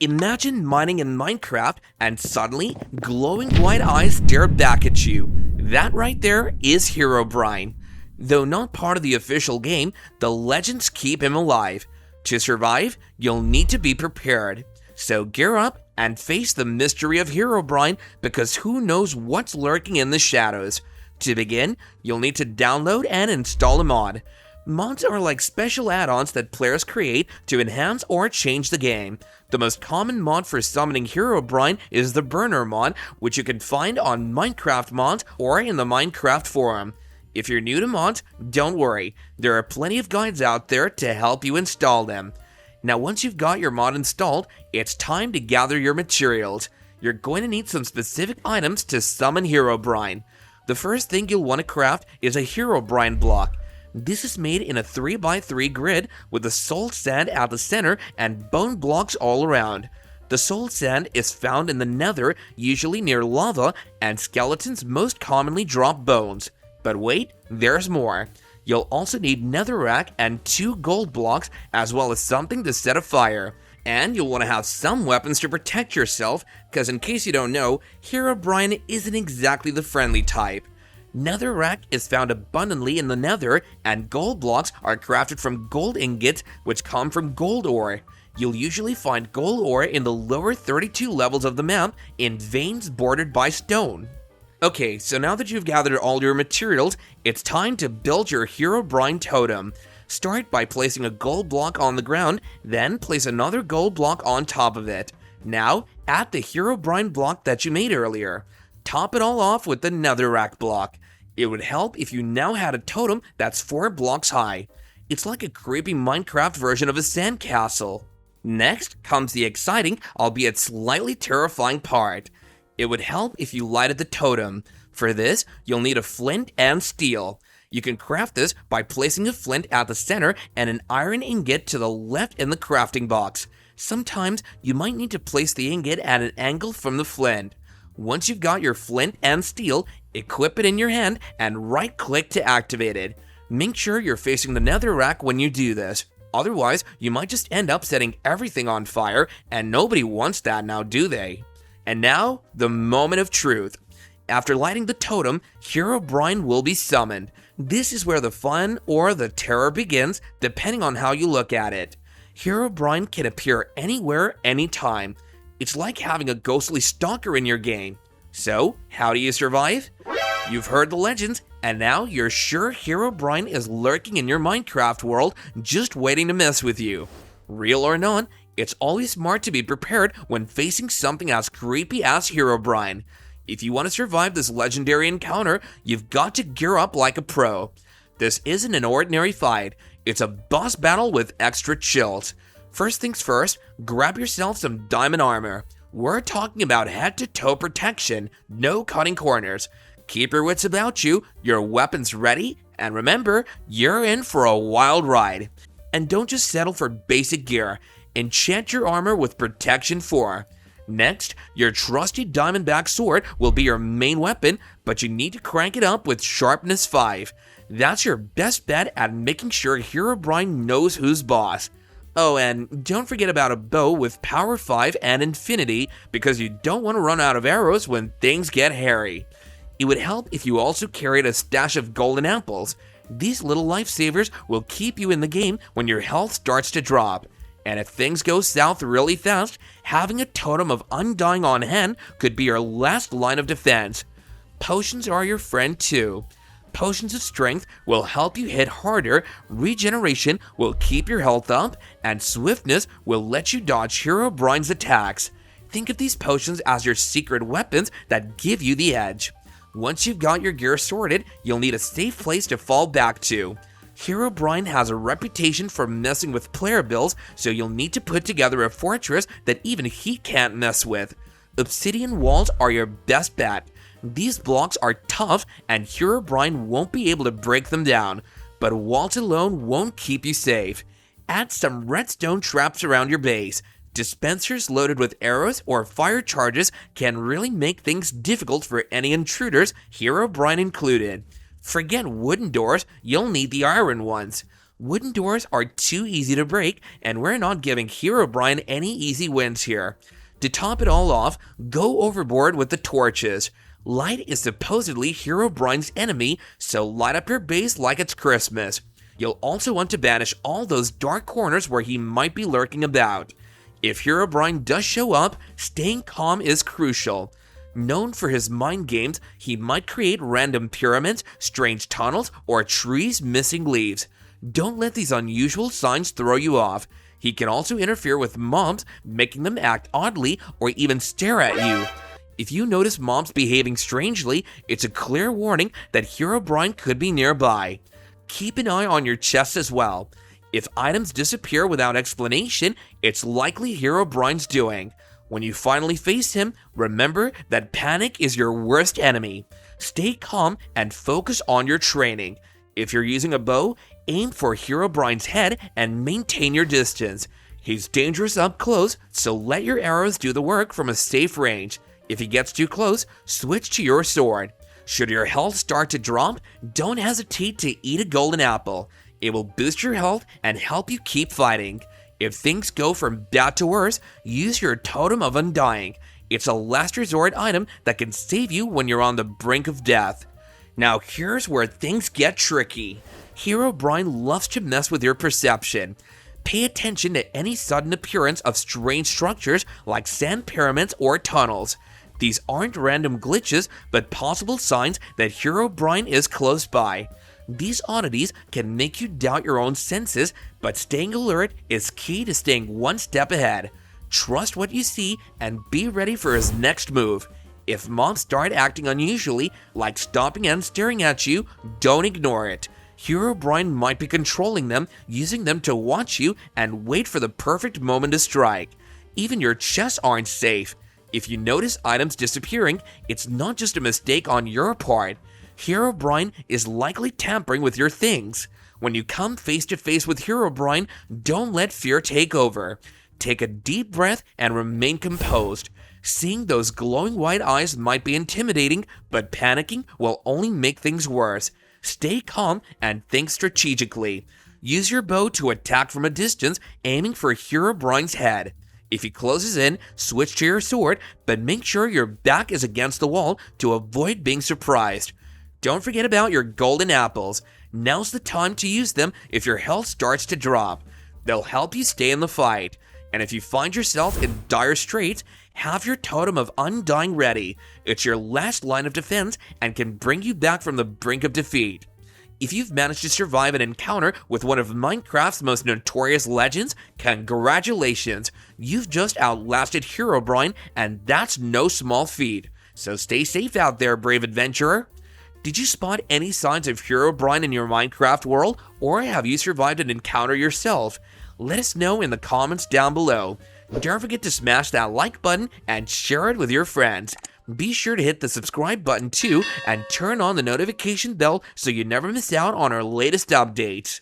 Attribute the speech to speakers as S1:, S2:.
S1: Imagine mining in Minecraft and suddenly glowing white eyes stare back at you. That right there is Herobrine. Though not part of the official game, the legends keep him alive. To survive, you'll need to be prepared. So gear up and face the mystery of Herobrine, because who knows what's lurking in the shadows. To begin, you'll need to download and install a mod. Mods are like special add-ons that players create to enhance or change the game. The most common mod for summoning Herobrine is the Burner mod, which you can find on Minecraft mods or in the Minecraft forum. If you're new to mods, don't worry, there are plenty of guides out there to help you install them. Now once you've got your mod installed, it's time to gather your materials. You're going to need some specific items to summon Herobrine. The first thing you'll want to craft is a Herobrine block. This is made in a 3x3 grid with a soul sand at the center and bone blocks all around. The soul sand is found in the nether, usually near lava, and skeletons most commonly drop bones. But wait, there's more. You'll also need netherrack and 2 gold blocks, as well as something to set a fire. And you'll want to have some weapons to protect yourself, because in case you don't know, Herobrine isn't exactly the friendly type. Netherrack is found abundantly in the nether, and gold blocks are crafted from gold ingots, which come from gold ore. You'll usually find gold ore in the lower 32 levels of the map in veins bordered by stone. Okay, so now that you've gathered all your materials, it's time to build your Herobrine totem. Start by placing a gold block on the ground, then place another gold block on top of it. Now, add the Herobrine block that you made earlier. Top it all off with the netherrack block. It would help if you now had a totem that's 4 blocks high. It's like a creepy Minecraft version of a sandcastle. Next comes the exciting, albeit slightly terrifying part. It would help if you lighted the totem. For this, you'll need a flint and steel. You can craft this by placing a flint at the center and an iron ingot to the left in the crafting box. Sometimes you might need to place the ingot at an angle from the flint. Once you've got your flint and steel, equip it in your hand and right-click to activate it. Make sure you're facing the netherrack when you do this. Otherwise, you might just end up setting everything on fire, and nobody wants that now, do they? And now, the moment of truth. After lighting the totem, Herobrine will be summoned. This is where the fun or the terror begins, depending on how you look at it. Herobrine can appear anywhere, anytime. It's like having a ghostly stalker in your game. So, how do you survive? You've heard the legends, and now you're sure Herobrine is lurking in your Minecraft world, just waiting to mess with you. Real or not, it's always smart to be prepared when facing something as creepy as Herobrine. If you want to survive this legendary encounter, you've got to gear up like a pro. This isn't an ordinary fight, it's a boss battle with extra chills. First things first, grab yourself some diamond armor. We're talking about head-to-toe protection, no cutting corners. Keep your wits about you, your weapons ready, and remember, you're in for a wild ride. And don't just settle for basic gear. Enchant your armor with Protection 4. Next, your trusty diamondback sword will be your main weapon, but you need to crank it up with Sharpness 5. That's your best bet at making sure Herobrine knows who's boss. Oh, and don't forget about a bow with Power 5 and Infinity, because you don't want to run out of arrows when things get hairy. It would help if you also carried a stash of golden apples. These little lifesavers will keep you in the game when your health starts to drop. And if things go south really fast, having a totem of Undying on hand could be your last line of defense. Potions are your friend too. Potions of strength will help you hit harder, regeneration will keep your health up, and swiftness will let you dodge Herobrine's attacks. Think of these potions as your secret weapons that give you the edge. Once you've got your gear sorted, you'll need a safe place to fall back to. Herobrine has a reputation for messing with player builds, so you'll need to put together a fortress that even he can't mess with. Obsidian walls are your best bet. These blocks are tough and Herobrine won't be able to break them down, but walls alone won't keep you safe. Add some redstone traps around your base. Dispensers loaded with arrows or fire charges can really make things difficult for any intruders, Herobrine included. Forget wooden doors, you'll need the iron ones. Wooden doors are too easy to break, and we're not giving Herobrine any easy wins here. To top it all off, go overboard with the torches. Light is supposedly Herobrine's enemy, so light up your base like it's Christmas. You'll also want to banish all those dark corners where he might be lurking about. If Herobrine does show up, staying calm is crucial. Known for his mind games, he might create random pyramids, strange tunnels, or trees missing leaves. Don't let these unusual signs throw you off. He can also interfere with mobs, making them act oddly or even stare at you. If you notice mobs behaving strangely, it's a clear warning that Herobrine could be nearby. Keep an eye on your chest as well. If items disappear without explanation, it's likely Herobrine's doing. When you finally face him, remember that panic is your worst enemy. Stay calm and focus on your training. If you're using a bow, aim for Herobrine's head and maintain your distance. He's dangerous up close, so let your arrows do the work from a safe range. If he gets too close, switch to your sword. Should your health start to drop, don't hesitate to eat a golden apple. It will boost your health and help you keep fighting. If things go from bad to worse, use your Totem of Undying. It's a last resort item that can save you when you're on the brink of death. Now here's where things get tricky. Herobrine loves to mess with your perception. Pay attention to any sudden appearance of strange structures like sand pyramids or tunnels. These aren't random glitches, but possible signs that Herobrine is close by. These oddities can make you doubt your own senses, but staying alert is key to staying one step ahead. Trust what you see and be ready for his next move. If mobs start acting unusually, like stopping and staring at you, don't ignore it. Herobrine might be controlling them, using them to watch you and wait for the perfect moment to strike. Even your chests aren't safe. If you notice items disappearing, it's not just a mistake on your part. Herobrine is likely tampering with your things. When you come face to face with Herobrine, don't let fear take over. Take a deep breath and remain composed. Seeing those glowing white eyes might be intimidating, but panicking will only make things worse. Stay calm and think strategically. Use your bow to attack from a distance, aiming for Herobrine's head. If he closes in, switch to your sword, but make sure your back is against the wall to avoid being surprised. Don't forget about your golden apples. Now's the time to use them if your health starts to drop. They'll help you stay in the fight. And if you find yourself in dire straits, have your Totem of Undying ready. It's your last line of defense and can bring you back from the brink of defeat. If you've managed to survive an encounter with one of Minecraft's most notorious legends, congratulations! You've just outlasted Herobrine, and that's no small feat. So stay safe out there, brave adventurer! Did you spot any signs of Herobrine in your Minecraft world, or have you survived an encounter yourself? Let us know in the comments down below. Don't forget to smash that like button and share it with your friends. Be sure to hit the subscribe button too and turn on the notification bell so you never miss out on our latest updates.